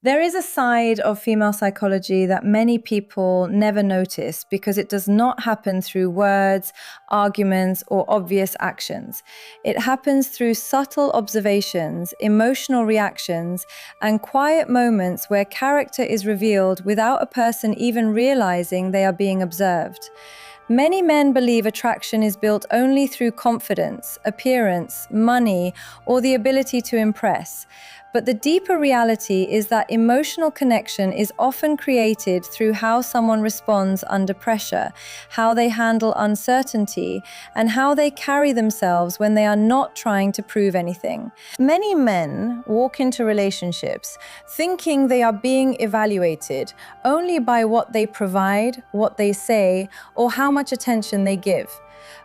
There is a side of female psychology that many people never notice because it does not happen through words, arguments, or obvious actions. It happens through subtle observations, emotional reactions, and quiet moments where character is revealed without a person even realizing they are being observed. Many men believe attraction is built only through confidence, appearance, money, or the ability to impress. But the deeper reality is that emotional connection is often created through how someone responds under pressure, how they handle uncertainty, and how they carry themselves when they are not trying to prove anything. Many men walk into relationships thinking they are being evaluated only by what they provide, what they say, or how much attention they give.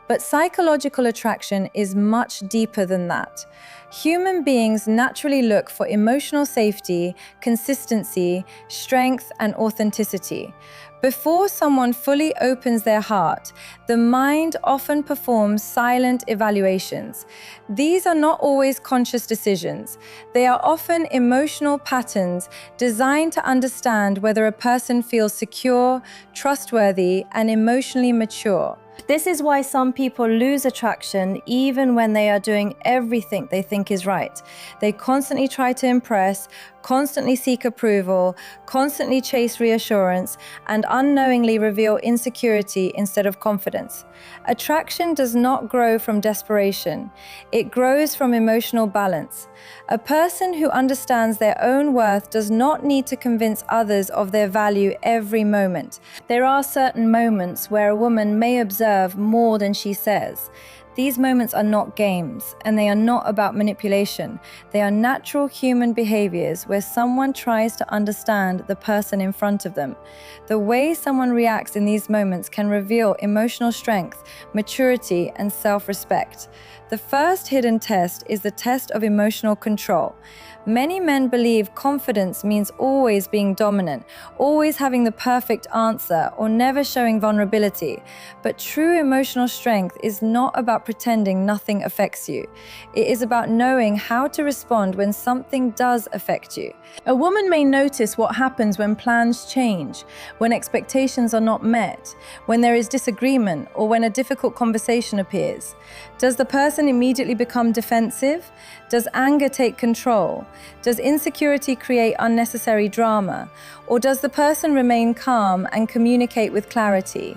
But psychological attraction is much deeper than that. Human beings naturally look for emotional safety, consistency, strength, and authenticity. Before someone fully opens their heart, the mind often performs silent evaluations. These are not always conscious decisions. They are often emotional patterns designed to understand whether a person feels secure, trustworthy, and emotionally mature. This is why some people lose attraction even when they are doing everything they think is right. They constantly try to impress, constantly seek approval, constantly chase reassurance, and unknowingly reveal insecurity instead of confidence. Attraction does not grow from desperation. It grows from emotional balance. A person who understands their own worth does not need to convince others of their value every moment. There are certain moments where a woman may observe more than she says. These moments are not games, and they are not about manipulation. They are natural human behaviors where someone tries to understand the person in front of them. The way someone reacts in these moments can reveal emotional strength, maturity, and self-respect. The first hidden test is the test of emotional control. Many men believe confidence means always being dominant, always having the perfect answer, or never showing vulnerability. But true emotional strength is not about pretending nothing affects you. It is about knowing how to respond when something does affect you. A woman may notice what happens when plans change, when expectations are not met, when there is disagreement, or when a difficult conversation appears. Does the person immediately become defensive? Does anger take control? Does insecurity create unnecessary drama? Or does the person remain calm and communicate with clarity?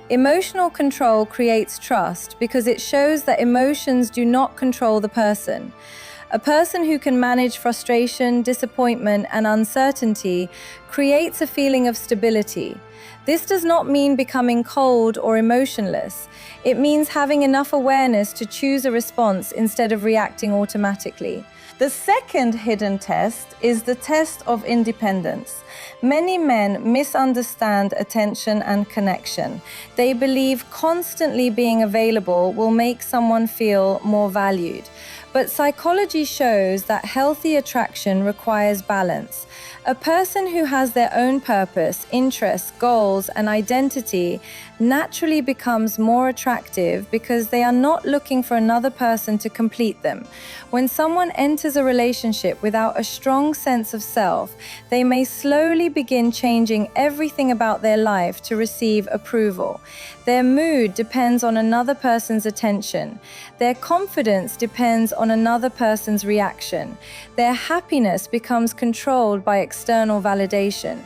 Emotional control creates trust because it shows that emotions do not control the person. A person who can manage frustration, disappointment, and uncertainty creates a feeling of stability. This does not mean becoming cold or emotionless. It means having enough awareness to choose a response instead of reacting automatically. The second hidden test is the test of independence. Many men misunderstand attention and connection. They believe constantly being available will make someone feel more valued. But psychology shows that healthy attraction requires balance. A person who has their own purpose, interests, goals, and identity naturally becomes more attractive because they are not looking for another person to complete them. When someone enters a relationship without a strong sense of self, they may slowly begin changing everything about their life to receive approval. Their mood depends on another person's attention. Their confidence depends on another person's reaction. Their happiness becomes controlled by external validation.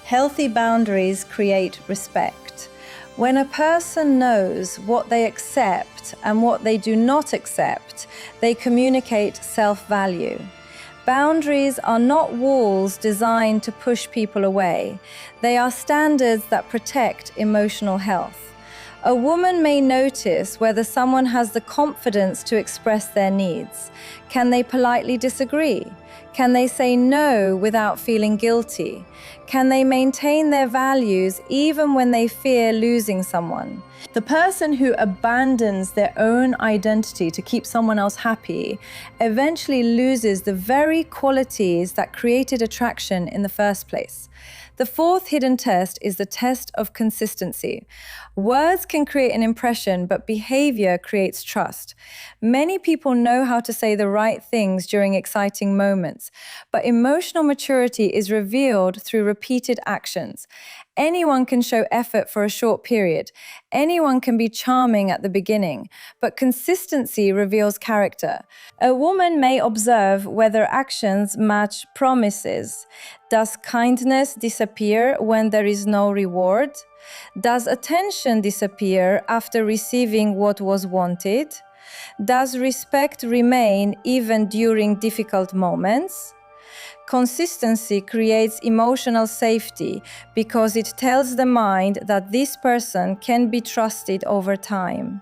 Healthy boundaries create respect. When a person knows what they accept and what they do not accept, they communicate self-value. Boundaries are not walls designed to push people away. They are standards that protect emotional health. A woman may notice whether someone has the confidence to express their needs. Can they politely disagree? Can they say no without feeling guilty? Can they maintain their values even when they fear losing someone? The person who abandons their own identity to keep someone else happy eventually loses the very qualities that created attraction in the first place. The fourth hidden test is the test of consistency. Words can create an impression, but behavior creates trust. Many people know how to say the right things during exciting moments, but emotional maturity is revealed through repeated actions. Anyone can show effort for a short period. Anyone can be charming at the beginning, but consistency reveals character. A woman may observe whether actions match promises. Does kindness disappear when there is no reward? Does attention disappear after receiving what was wanted? Does respect remain even during difficult moments? Consistency creates emotional safety because it tells the mind that this person can be trusted over time.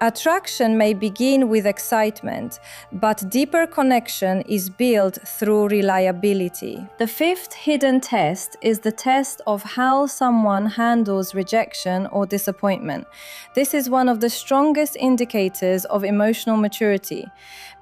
Attraction may begin with excitement, but deeper connection is built through reliability. The fifth hidden test is the test of how someone handles rejection or disappointment. This is one of the strongest indicators of emotional maturity.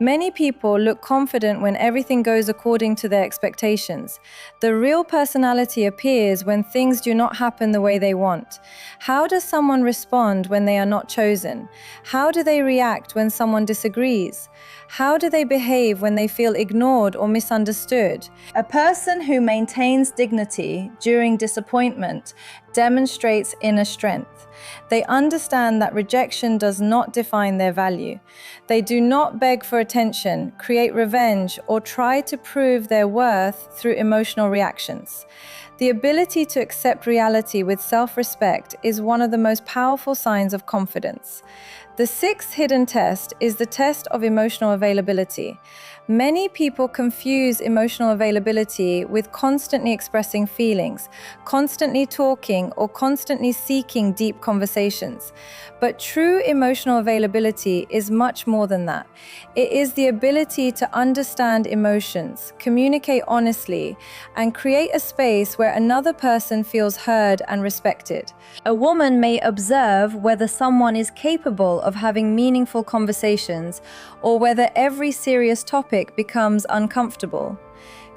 Many people look confident when everything goes according to their expectations. The real personality appears when things do not happen the way they want. How does someone respond when they are not chosen? How do they react when someone disagrees? How do they behave when they feel ignored or misunderstood? A person who maintains dignity during disappointment demonstrates inner strength. They understand that rejection does not define their value. They do not beg for attention, create revenge, or try to prove their worth through emotional reactions. The ability to accept reality with self-respect is one of the most powerful signs of confidence. The sixth hidden test is the test of emotional availability. Many people confuse emotional availability with constantly expressing feelings, constantly talking, or constantly seeking deep conversations. But true emotional availability is much more than that. It is the ability to understand emotions, communicate honestly, and create a space where another person feels heard and respected. A woman may observe whether someone is capable of having meaningful conversations or whether every serious topic becomes uncomfortable.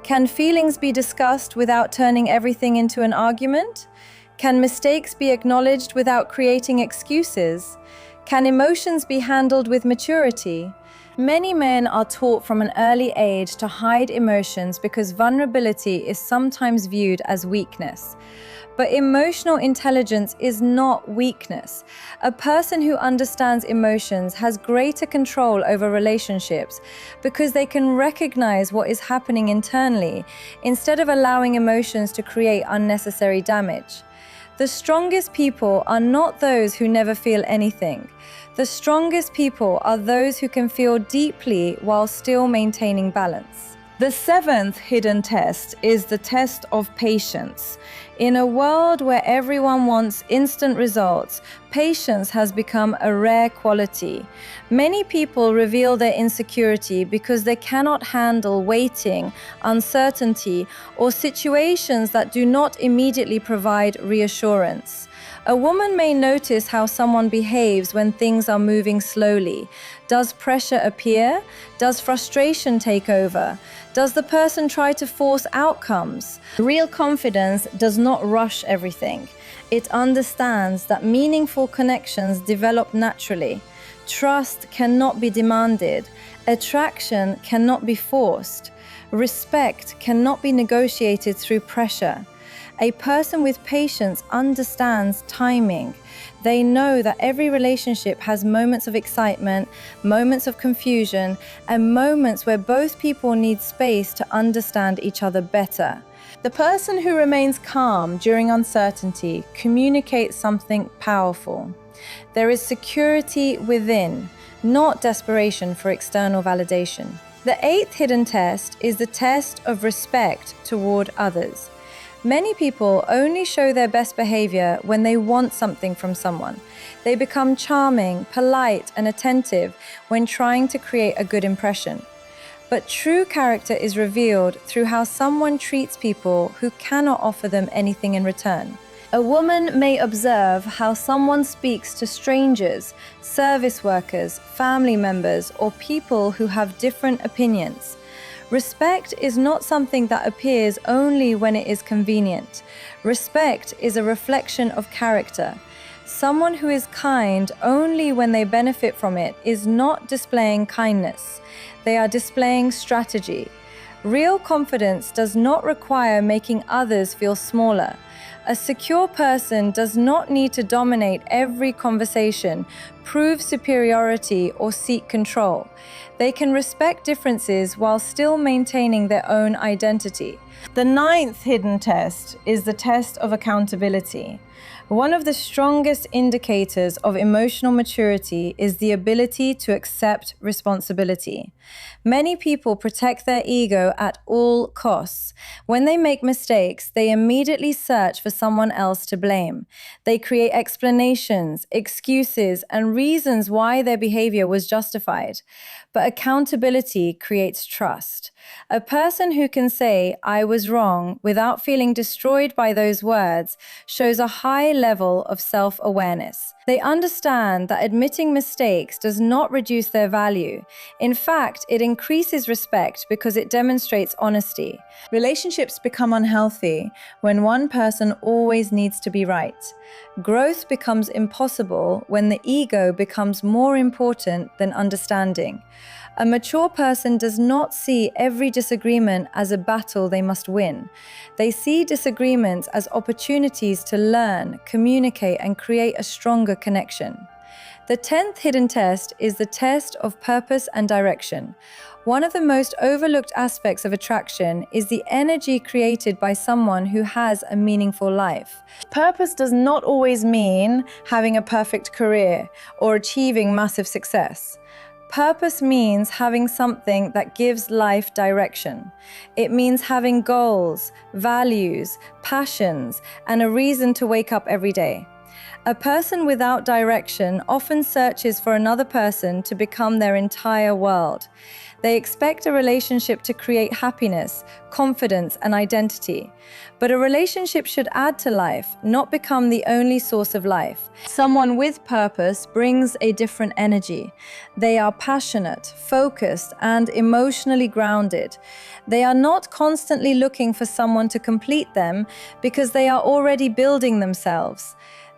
Can feelings be discussed without turning everything into an argument? Can mistakes be acknowledged without creating excuses? Can emotions be handled with maturity? Many men are taught from an early age to hide emotions because vulnerability is sometimes viewed as weakness. But emotional intelligence is not weakness. A person who understands emotions has greater control over relationships because they can recognize what is happening internally instead of allowing emotions to create unnecessary damage. The strongest people are not those who never feel anything. The strongest people are those who can feel deeply while still maintaining balance. The seventh hidden test is the test of patience. In a world where everyone wants instant results, patience has become a rare quality. Many people reveal their insecurity because they cannot handle waiting, uncertainty, or situations that do not immediately provide reassurance. A woman may notice how someone behaves when things are moving slowly. Does pressure appear? Does frustration take over? Does the person try to force outcomes? Real confidence does not rush everything. It understands that meaningful connections develop naturally. Trust cannot be demanded. Attraction cannot be forced. Respect cannot be negotiated through pressure. A person with patience understands timing. They know that every relationship has moments of excitement, moments of confusion, and moments where both people need space to understand each other better. The person who remains calm during uncertainty communicates something powerful. There is security within, not desperation for external validation. The eighth hidden test is the test of respect toward others. Many people only show their best behavior when they want something from someone. They become charming, polite, and attentive when trying to create a good impression. But true character is revealed through how someone treats people who cannot offer them anything in return. A woman may observe how someone speaks to strangers, service workers, family members, or people who have different opinions. Respect is not something that appears only when it is convenient. Respect is a reflection of character. Someone who is kind only when they benefit from it is not displaying kindness. They are displaying strategy. Real confidence does not require making others feel smaller. A secure person does not need to dominate every conversation, prove superiority, or seek control. They can respect differences while still maintaining their own identity. The 9th hidden test is the test of accountability. One of the strongest indicators of emotional maturity is the ability to accept responsibility. Many people protect their ego at all costs. When they make mistakes, they immediately search for someone else to blame. They create explanations, excuses, and reasons why their behavior was justified. But accountability creates trust. A person who can say, "I was wrong," without feeling destroyed by those words, shows a high level of self-awareness. They understand that admitting mistakes does not reduce their value. In fact, it increases respect because it demonstrates honesty. Relationships become unhealthy when one person always needs to be right. Growth becomes impossible when the ego becomes more important than understanding. A mature person does not see every disagreement as a battle they must win. They see disagreements as opportunities to learn, communicate, and create a stronger connection. The 10th hidden test is the test of purpose and direction. One of the most overlooked aspects of attraction is the energy created by someone who has a meaningful life. Purpose does not always mean having a perfect career or achieving massive success. Purpose means having something that gives life direction. It means having goals, values, passions, and a reason to wake up every day. A person without direction often searches for another person to become their entire world. They expect a relationship to create happiness, confidence, and identity. But a relationship should add to life, not become the only source of life. Someone with purpose brings a different energy. They are passionate, focused, and emotionally grounded. They are not constantly looking for someone to complete them because they are already building themselves.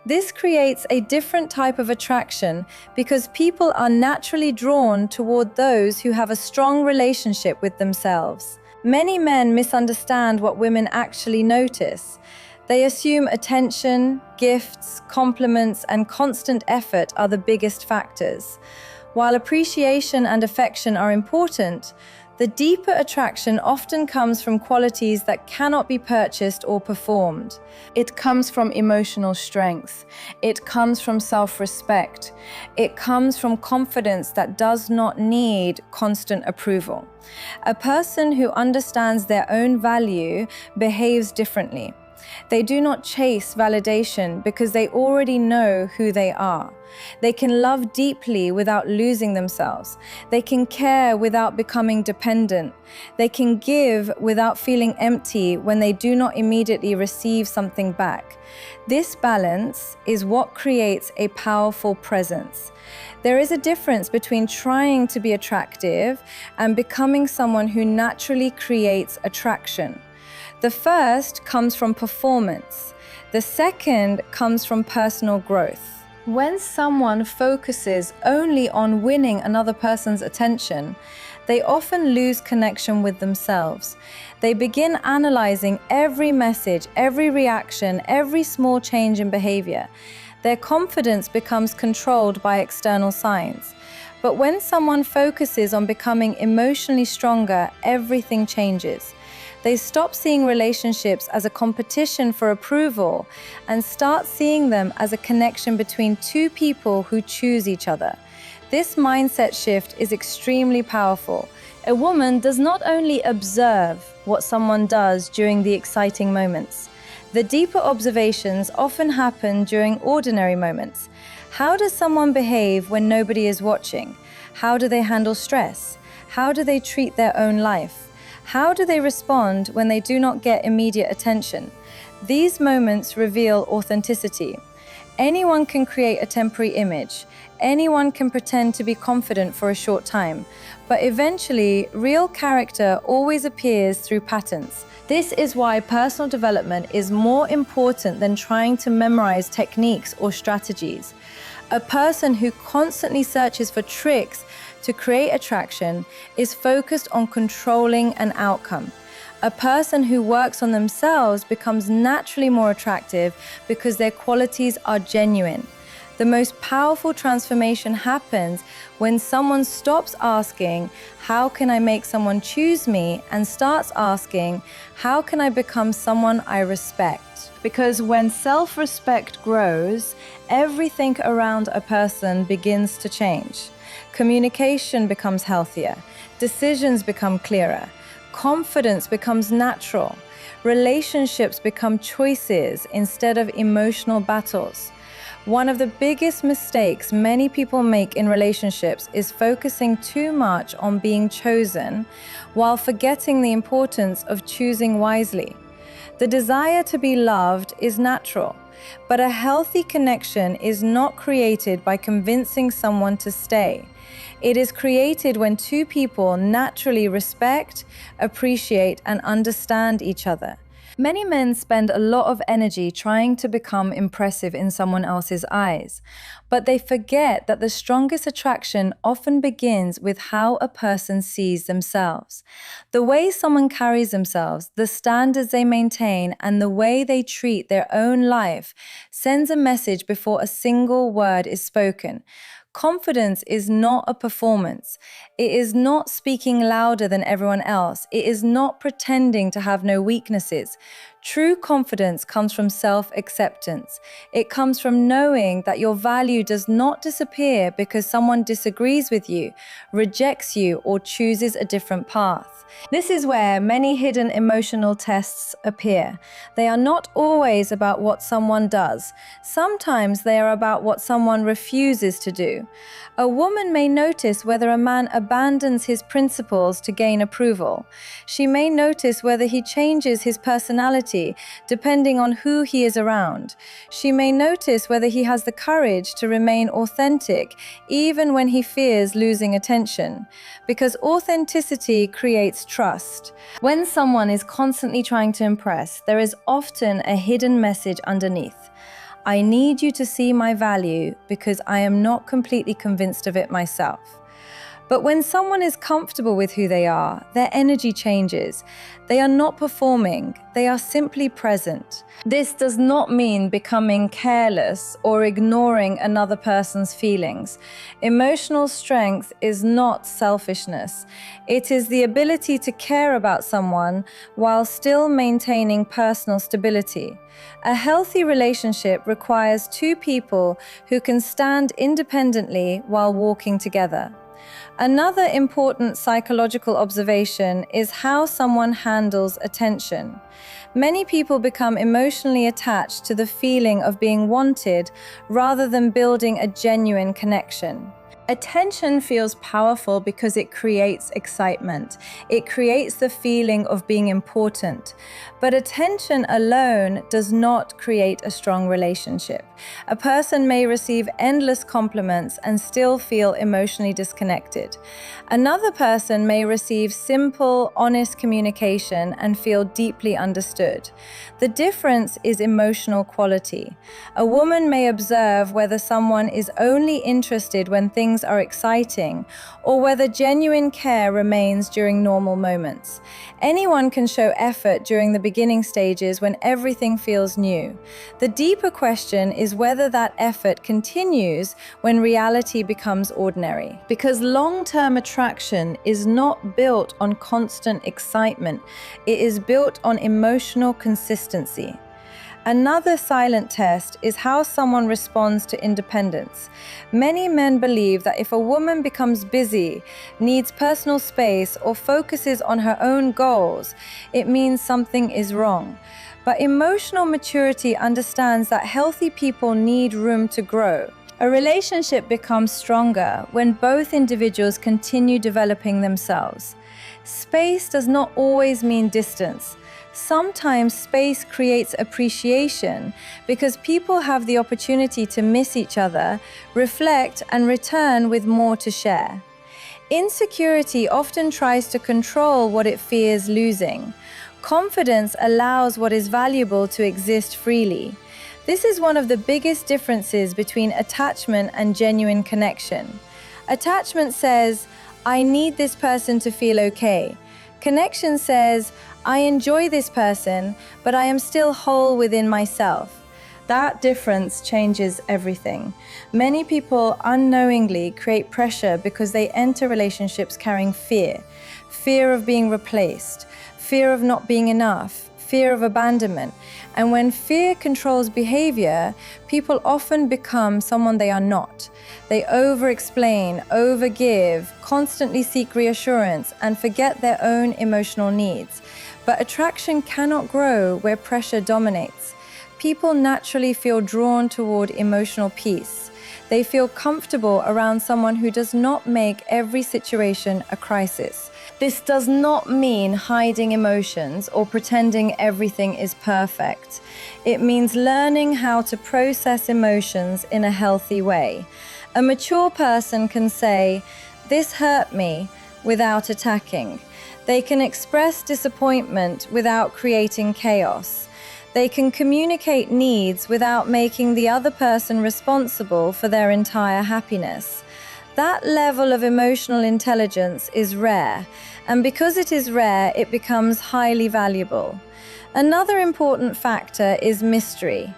This creates a different type of attraction because people are naturally drawn toward those who have a strong relationship with themselves. Many men misunderstand what women actually notice. They assume attention, gifts, compliments, and constant effort are the biggest factors. While appreciation and affection are important, the deeper attraction often comes from qualities that cannot be purchased or performed. It comes from emotional strength. It comes from self-respect. It comes from confidence that does not need constant approval. A person who understands their own value behaves differently. They do not chase validation because they already know who they are. They can love deeply without losing themselves. They can care without becoming dependent. They can give without feeling empty when they do not immediately receive something back. This balance is what creates a powerful presence. There is a difference between trying to be attractive and becoming someone who naturally creates attraction. The first comes from performance. The second comes from personal growth. When someone focuses only on winning another person's attention, they often lose connection with themselves. They begin analyzing every message, every reaction, every small change in behavior. Their confidence becomes controlled by external signs. But when someone focuses on becoming emotionally stronger, everything changes. They stop seeing relationships as a competition for approval and start seeing them as a connection between two people who choose each other. This mindset shift is extremely powerful. A woman does not only observe what someone does during the exciting moments. The deeper observations often happen during ordinary moments. How does someone behave when nobody is watching? How do they handle stress? How do they treat their own life? How do they respond when they do not get immediate attention? These moments reveal authenticity. Anyone can create a temporary image. Anyone can pretend to be confident for a short time. But eventually, real character always appears through patterns. This is why personal development is more important than trying to memorize techniques or strategies. A person who constantly searches for tricks to create attraction is focused on controlling an outcome. A person who works on themselves becomes naturally more attractive because their qualities are genuine. The most powerful transformation happens when someone stops asking, "How can I make someone choose me?" and starts asking, "How can I become someone I respect?" Because when self-respect grows, everything around a person begins to change. Communication becomes healthier, decisions become clearer, confidence becomes natural, relationships become choices instead of emotional battles. One of the biggest mistakes many people make in relationships is focusing too much on being chosen while forgetting the importance of choosing wisely. The desire to be loved is natural, but a healthy connection is not created by convincing someone to stay. It is created when two people naturally respect, appreciate, and understand each other. Many men spend a lot of energy trying to become impressive in someone else's eyes, but they forget that the strongest attraction often begins with how a person sees themselves. The way someone carries themselves, the standards they maintain, and the way they treat their own life sends a message before a single word is spoken. Confidence is not a performance. It is not speaking louder than everyone else. It is not pretending to have no weaknesses. True confidence comes from self-acceptance. It comes from knowing that your value does not disappear because someone disagrees with you, rejects you, or chooses a different path. This is where many hidden emotional tests appear. They are not always about what someone does. Sometimes they are about what someone refuses to do. A woman may notice whether a man abandons his principles to gain approval. She may notice whether he changes his personality depending on who he is around. She may notice whether he has the courage to remain authentic even when he fears losing attention. Because authenticity creates trust. When someone is constantly trying to impress, there is often a hidden message underneath. I need you to see my value because I am not completely convinced of it myself. But when someone is comfortable with who they are, their energy changes. They are not performing, they are simply present. This does not mean becoming careless or ignoring another person's feelings. Emotional strength is not selfishness. It is the ability to care about someone while still maintaining personal stability. A healthy relationship requires two people who can stand independently while walking together. Another important psychological observation is how someone handles attention. Many people become emotionally attached to the feeling of being wanted rather than building a genuine connection. Attention feels powerful because it creates excitement. It creates the feeling of being important. But attention alone does not create a strong relationship. A person may receive endless compliments and still feel emotionally disconnected. Another person may receive simple, honest communication and feel deeply understood. The difference is emotional quality. A woman may observe whether someone is only interested when things are exciting, or whether genuine care remains during normal moments. Anyone can show effort during the beginning stages when everything feels new. The deeper question is whether that effort continues when reality becomes ordinary. Because long-term attraction is not built on constant excitement, it is built on emotional consistency. Another silent test is how someone responds to independence. Many men believe that if a woman becomes busy, needs personal space, or focuses on her own goals, it means something is wrong. But emotional maturity understands that healthy people need room to grow. A relationship becomes stronger when both individuals continue developing themselves. Space does not always mean distance. Sometimes space creates appreciation because people have the opportunity to miss each other, reflect, and return with more to share. Insecurity often tries to control what it fears losing. Confidence allows what is valuable to exist freely. This is one of the biggest differences between attachment and genuine connection. Attachment says, I need this person to feel okay. Connection says, I enjoy this person, but I am still whole within myself. That difference changes everything. Many people unknowingly create pressure because they enter relationships carrying fear. Fear of being replaced, fear of not being enough, fear of abandonment. And when fear controls behavior, people often become someone they are not. They over-explain, over-give, constantly seek reassurance, and forget their own emotional needs. But attraction cannot grow where pressure dominates. People naturally feel drawn toward emotional peace. They feel comfortable around someone who does not make every situation a crisis. This does not mean hiding emotions or pretending everything is perfect. It means learning how to process emotions in a healthy way. A mature person can say, "This hurt me," without attacking. They can express disappointment without creating chaos. They can communicate needs without making the other person responsible for their entire happiness. That level of emotional intelligence is rare, and because it is rare, it becomes highly valuable. Another important factor is mystery.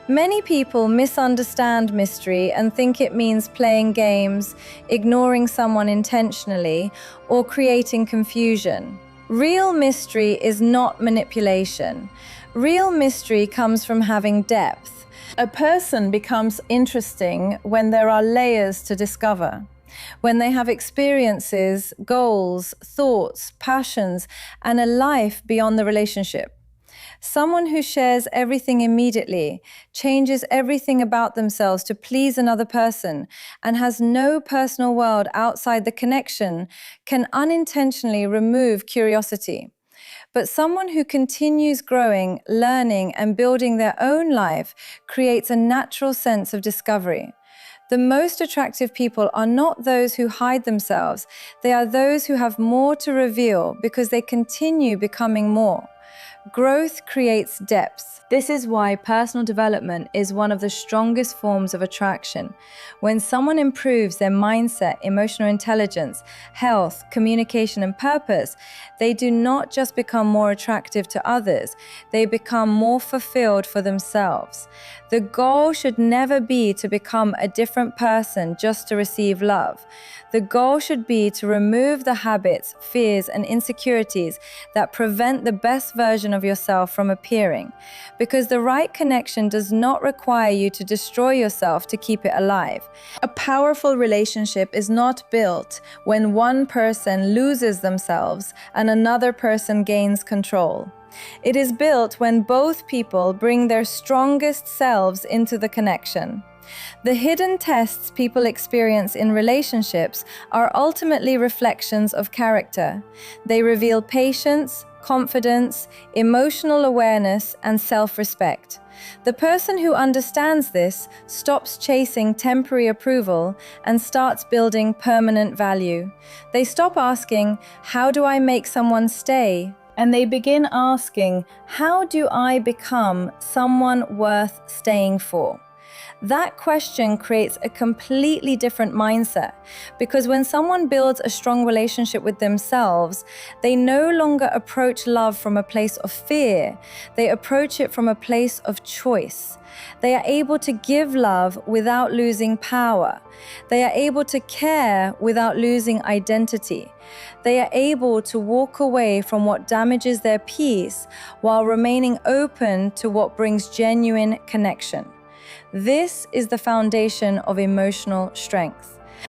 Many people misunderstand mystery and think it means playing games, ignoring someone intentionally, or creating confusion. Real mystery is not manipulation. Real mystery comes from having depth. A person becomes interesting when there are layers to discover, when they have experiences, goals, thoughts, passions, and a life beyond the relationship. Someone who shares everything immediately, changes everything about themselves to please another person, and has no personal world outside the connection can unintentionally remove curiosity. But someone who continues growing, learning, and building their own life creates a natural sense of discovery. The most attractive people are not those who hide themselves. They are those who have more to reveal because they continue becoming more. Growth creates depth. This is why personal development is one of the strongest forms of attraction. When someone improves their mindset, emotional intelligence, health, communication, and purpose, they do not just become more attractive to others, they become more fulfilled for themselves. The goal should never be to become a different person just to receive love. The goal should be to remove the habits, fears, and insecurities that prevent the best version of yourself from appearing, because the right connection does not require you to destroy yourself to keep it alive. A powerful relationship is not built when one person loses themselves and another person gains control. It is built when both people bring their strongest selves into the connection. The hidden tests people experience in relationships are ultimately reflections of character. They reveal patience, confidence, emotional awareness, and self-respect. The person who understands this stops chasing temporary approval and starts building permanent value. They stop asking, "How do I make someone stay?" And they begin asking, "How do I become someone worth staying for?" That question creates a completely different mindset, because when someone builds a strong relationship with themselves, they no longer approach love from a place of fear. They approach it from a place of choice. They are able to give love without losing power. They are able to care without losing identity. They are able to walk away from what damages their peace while remaining open to what brings genuine connection. This is the foundation of emotional strength.